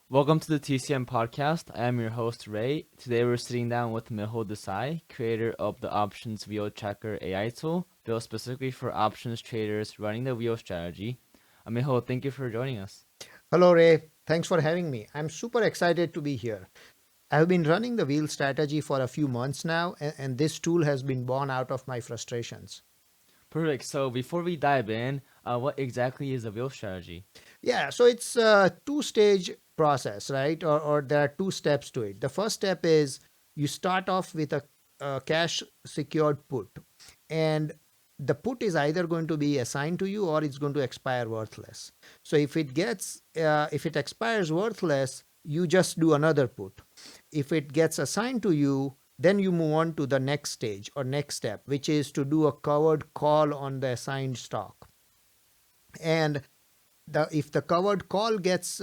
Welcome to the TCM podcast. I am your host, Ray. Today we're sitting down with Mehul Desai, creator of the Options Wheel Tracker AI tool, built specifically for options traders running the wheel strategy. Mehul, thank you for joining us. Hello, Ray. Thanks for having me. I'm super excited to be here. I've been running the wheel strategy for a few months now, and this tool has been born out of my frustrations. Perfect. So before we dive in, what exactly is a wheel strategy? Yeah, so it's a two-stage process, right? Or there are two steps to it. The first step is you start off with a cash secured put, and the put is either going to be assigned to you or it's going to expire worthless. So if it expires worthless, you just do another put. If it gets assigned to you, then you move on to the next stage or next step, which is to do a covered call on the assigned stock. And if the covered call gets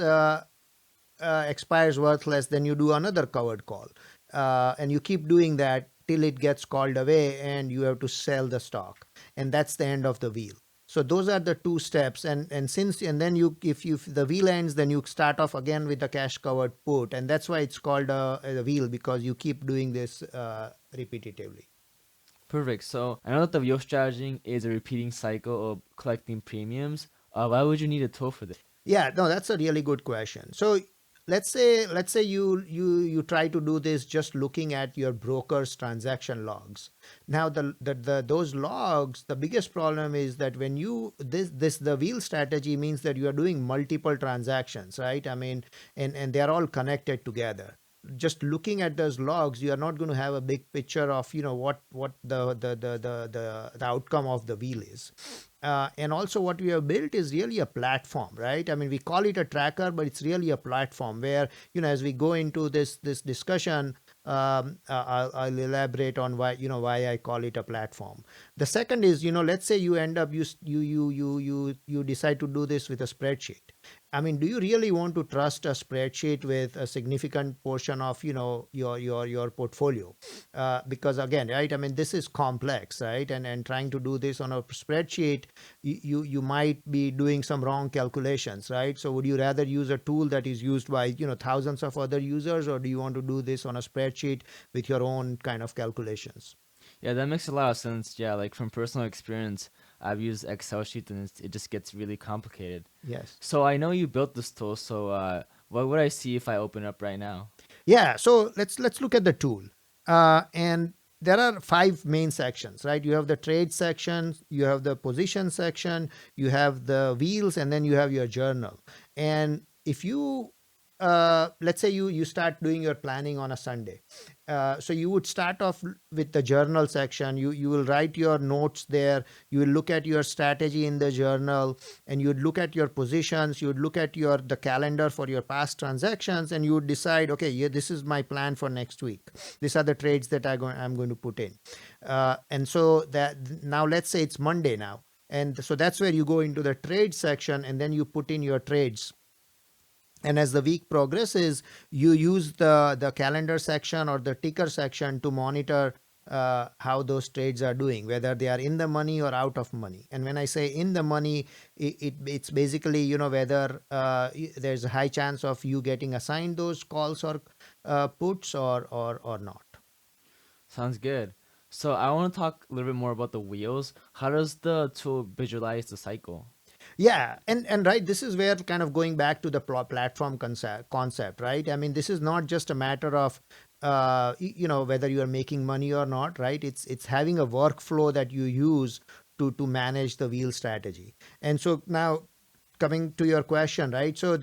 expires worthless, then you do another covered call, and you keep doing that till it gets called away, and you have to sell the stock, and that's the end of the wheel. So those are the two steps, and then you if the wheel ends, then you start off again with the cash covered put, and that's why it's called a wheel, because you keep doing this repetitively. Perfect. So I know that the wheel strategy is a repeating cycle of collecting premiums. Why would you need a tool for this? Yeah, no, that's a really good question. So let's say you try to do this just looking at your broker's transaction logs. Now the those logs, the biggest problem is that when you this the wheel strategy means that you are doing multiple transactions, right? I mean, and they are all connected together. Just looking at those logs, you are not going to have a big picture of what the outcome of the wheel is. And also what we have built is really a platform, right? I mean, we call it a tracker, but it's really a platform where, as we go into this discussion, I'll elaborate on why I call it a platform. The second is, let's say you end up you decide to do this with a spreadsheet. I mean, do you really want to trust a spreadsheet with a significant portion of your portfolio? Because again, right? I mean, this is complex, right? And trying to do this on a spreadsheet, you might be doing some wrong calculations, right? So would you rather use a tool that is used by thousands of other users, or do you want to do this on a spreadsheet with your own kind of calculations? Yeah, that makes a lot of sense. Yeah, like from personal experience, I've used Excel sheets and it just gets really complicated. Yes. So I know you built this tool. So what would I see if I open up right now? Yeah, so let's look at the tool. And there are five main sections, right? You have the trade section, you have the position section, you have the wheels, and then you have your journal. And if you let's say you start doing your planning on a Sunday, so you would start off with the journal section. You will write your notes there. You will look at your strategy in the journal, and you would look at your positions. You would look at the calendar for your past transactions, and you would decide, okay, yeah, this is my plan for next week. These are the trades that I'm going to put in. And so that now let's say it's Monday now, and so that's where you go into the trade section, and then you put in your trades. And as the week progresses, you use the calendar section or the ticker section to monitor how those trades are doing, whether they are in the money or out of money. And when I say in the money, it's basically whether there's a high chance of you getting assigned those calls or puts, or not. Sounds good. So I want to talk a little bit more about the wheels. How does the tool visualize the cycle? Yeah, and right, this is where kind of going back to the platform concept, right? I mean, this is not just a matter of whether you are making money or not, right? It's having a workflow that you use to manage the wheel strategy. And so now, coming to your question, right? So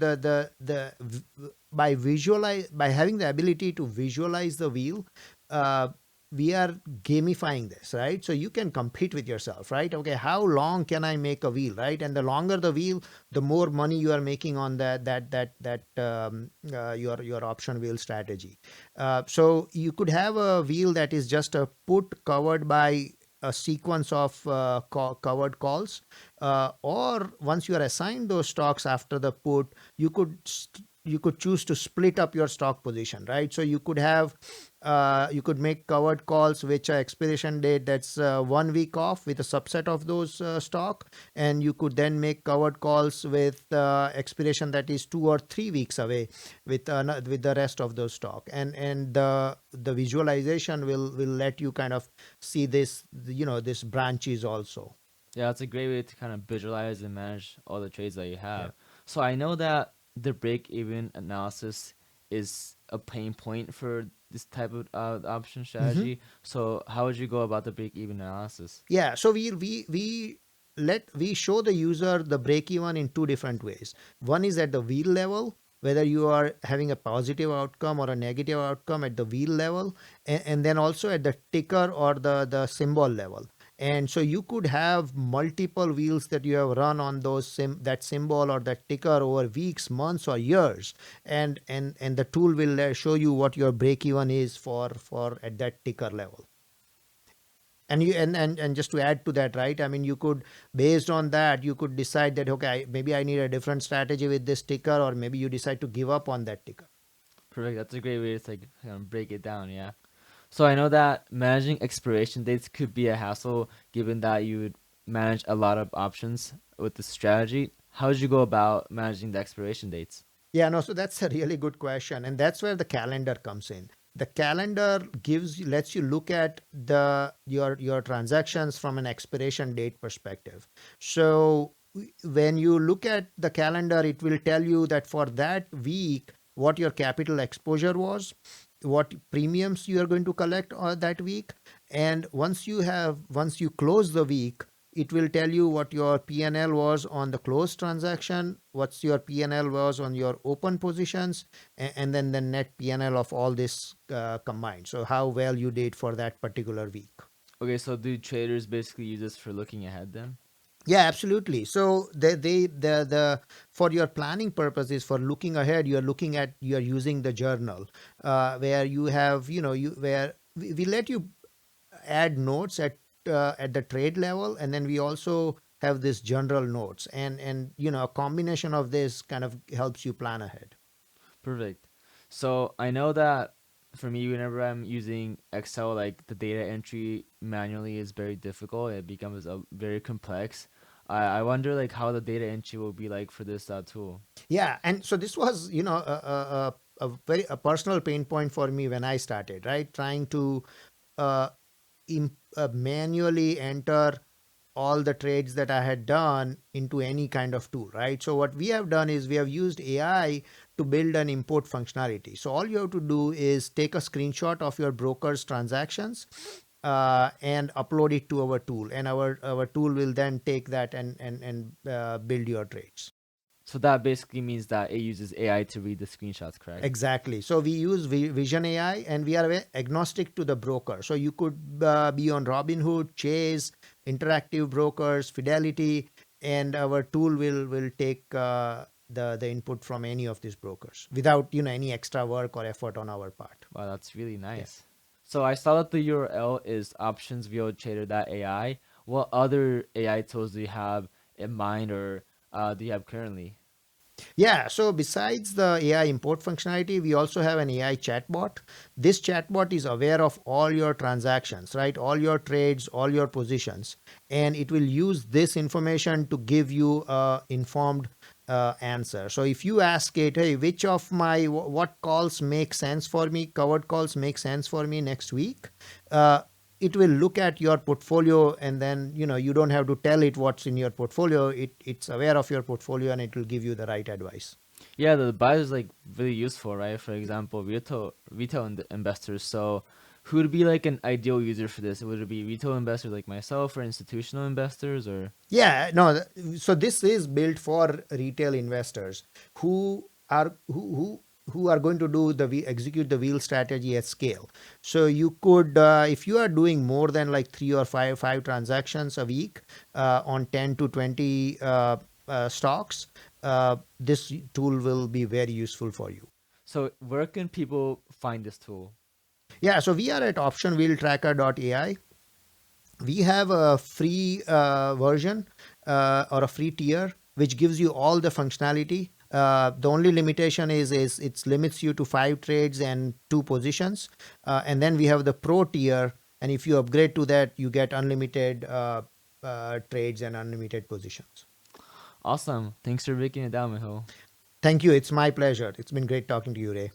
by having the ability to visualize the wheel, uh, we are gamifying this, right? So you can compete with yourself, right? Okay, how long can I make a wheel, right? And the longer the wheel, the more money you are making on your option wheel strategy. So you could have a wheel that is just a put covered by a sequence of covered calls, or once you are assigned those stocks after the put, you could choose to split up your stock position, right? So you could have You could make covered calls which are expiration date that's 1 week off with a subset of those stock, and you could then make covered calls with expiration that is 2 or 3 weeks away with the rest of those stock, and the visualization will let you kind of see this, this branches also. Yeah, that's a great way to kind of visualize and manage all the trades that you Yeah. have. So I know that the break-even analysis is a pain point for this type of option Mhm. strategy. So how would you go about the break-even analysis? Yeah, so we show the user the break even in two different ways. One is at the wheel level, whether you are having a positive outcome or a negative outcome at the wheel level, and then also at the ticker or the symbol level. And so you could have multiple wheels that you have run on that symbol or that ticker over weeks, months, or years, and the tool will show you what your break even is for at that ticker level. And just to add to that, right, I mean, you could, based on that, you could decide that, okay, maybe I need a different strategy with this ticker, or maybe you decide to give up on that ticker. Perfect. That's a great way to like kind of break it down. Yeah. So I know that managing expiration dates could be a hassle, given that you would manage a lot of options with the strategy. How would you go about managing the expiration dates? Yeah, no, so that's a really good question, and that's where the calendar comes in. The calendar lets you look at your transactions from an expiration date perspective. So when you look at the calendar, it will tell you that for that week what your capital exposure was, what premiums you are going to collect that week, and once you close the week, it will tell you what your PNL was on the closed transaction, what's your PNL was on your open positions, and then the net PNL of all this combined. So how well you did for that particular week. Okay, so do traders basically use this for looking ahead then? Yeah, absolutely. So the for your planning purposes, for looking ahead, you're using the journal, where you have, you where we let you add notes at the trade level, and then we also have this general notes, and a combination of this kind of helps you plan ahead. Perfect. So I know that for me, whenever I'm using Excel, like the data entry manually is very difficult. It becomes very complex. I wonder like how the data entry will be like for this tool. Yeah, and so this was, a personal pain point for me when I started, right, trying to uh, manually enter all the trades that I had done into any kind of tool, right? So what we have done is we have used AI to build an import functionality. So all you have to do is take a screenshot of your broker's transactions, and upload it to our tool, and our tool will then take that and build your trades. So that basically means that it uses AI to read the screenshots, correct? Exactly. So we use Vision AI, and we are agnostic to the broker. So you could be on Robinhood, Chase, Interactive Brokers, Fidelity, and our tool will take the input from any of these brokers without any extra work or effort on our part. Wow, that's really Yeah. nice. So I saw that the URL is optionsvotrader.ai. What other AI tools do you have in mind or do you have currently? Yeah, so besides the AI import functionality, we also have an AI chatbot. This chatbot is aware of all your transactions, right? All your trades, all your positions, and it will use this information to give you a informed answer. So if you ask it, hey, which of my what calls make sense for me, covered calls make sense for me next week, uh, it will look at your portfolio, and then you don't have to tell it what's in your portfolio. It's aware of your portfolio, and it will give you the right advice. Yeah, the bias is like really useful, right? For example, retail investors. So, who would be like an ideal user for this? Would it be retail investors like myself, or institutional investors, or? Yeah, no. So this is built for retail investors who are who are going to execute the wheel strategy at scale. So you could, if you are doing more than like three or five transactions a week on 10 to 20 stocks, this tool will be very useful for you. So, where can people find this tool? Yeah, so we are at optionwheeltracker.ai. We have a free version or a free tier which gives you all the functionality The only limitation is it limits you to 5 trades and 2 positions. And then we have the pro tier, and if you upgrade to that, you get unlimited trades and unlimited positions. Awesome. Thanks for breaking it down, Mihul. Thank you. It's my pleasure. It's been great talking to you, Ray.